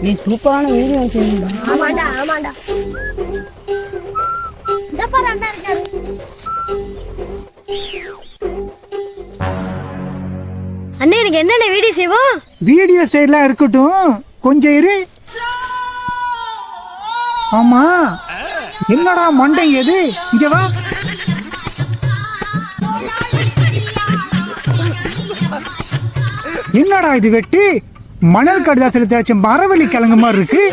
நீ சூப்பரான வீடியோ செய்யுங்க. ஆமாடா ஆமாடா. இந்த பாரு அண்ணா இருக்காரு. அண்ணே எனக்கு என்னென்ன வீடியோ செய்வோம்? வீடியோ சைட்லாம் இருக்கட்டும், கொஞ்சம் இரு. ஆமா, என்னடா மண்டை எது? இங்க வா. என்னடா இது வெட்டு? மணல் கடிதாசில தேய்ச்ச மரவள்ளி கிழங்கு மாதிரி இருக்கு.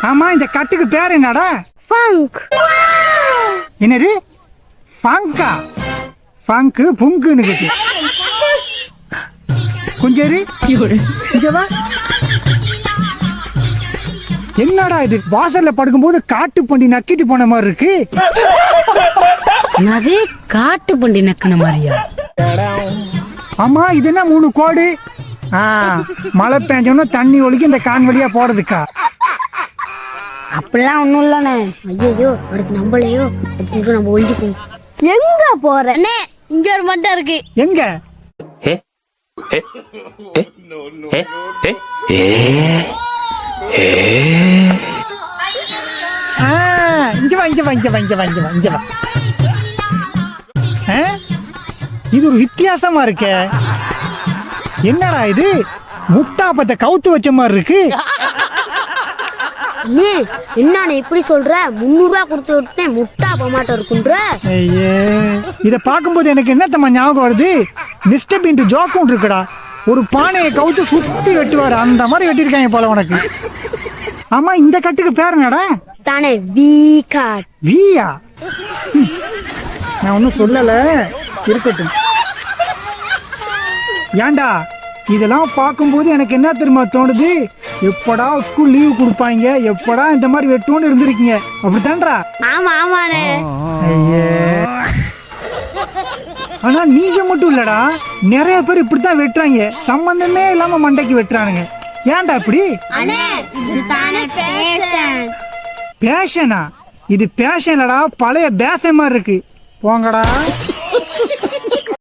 ஆமா, இந்த கட்டுக்கு பேர் என்னடா? ஃபங்க். என்னது ஃபங்கா? ஃபங்கு புங்குன்னு கேட்டு. கொஞ்சம் இரு. இங்க வா. என்னடா இது வாசல்ல படுக்கும்போது காட்டு பண்டி நக்கிட்டு போன மாதிரி இருக்கு. அதே காட்டு பண்டி நக்கின மாதிரியா? ஆமா, இது என்ன 3 கோடு? மழை பெஞ்சோன்னா தண்ணி ஒழுகி இந்த கான் வழியா போறதுக்கா? அப்படிலாம் ஒண்ணும் இல்லண்ணே. ஐயோ அடுத்து நம்மளையோ அடுத்து நம்ம ஒழிஞ்சுப்போம். எங்க போற அண்ணே? இங்க ஒரு மட்டை இருக்கு. எங்க? இங்க வா, இங்க வா, இங்க வா, இங்க வா, இங்க வா, இங்க வா. இது ஒரு வித்தியாசமா இருக்கே. என்னடா இது? முட்டாப்பத்தை கவுத்து வச்ச மாதிரி இருக்கு. அண்ணே என்னண்ணே இப்படி சொல்ற? 300 ரூபா கொடுத்து விட்டேன் முட்டா பமாட்டோ இருக்குன்ற. ஐயே, இத பாக்கும்போது எனக்கு என்னத்தம்மா ஞாபகம் வருது? மிஸ்டர் பீன் ஜோக்கும் இருக்குடா. ஒரு பானையை கவுத்து சுத்தி வெட்டுவாரு, அந்த மாதிரி வெட்டிருக்காங்க போல உனக்கு. ஆமா, இந்த கட்டுக்கு பேர் என்னடா? தானே வி காட். வியா? நான் ஒன்னும் சொல்லல, இருக்கட்டும். ஏண்டா இதெல்லாம் பார்க்கும்போது எனக்கு என்ன தெரியுமா தோணுது? எப்படா ஸ்கூல் லீவு கொடுப்பாங்க, எப்படா இந்த மாதிரி வெட்டுவோன்னு இருந்திருக்கீங்க, அப்படித்தான்டா? ஆமா ஆமாண்ணே. ஐயே, ஆனா நீங்க மட்டும் இல்லடா, நிறைய பேர் இப்படித்தான் வெட்டுறாங்க. சம்பந்தமே இல்லாம மண்டைக்கு வெட்டுறானுங்க. ஏன்டா இப்படி? அண்ணே இது தானே பேஷன். பேஷனா? இது பேஷன் இல்லடா, பழைய பேஷன் மாதிரி இருக்கு. போங்கடா.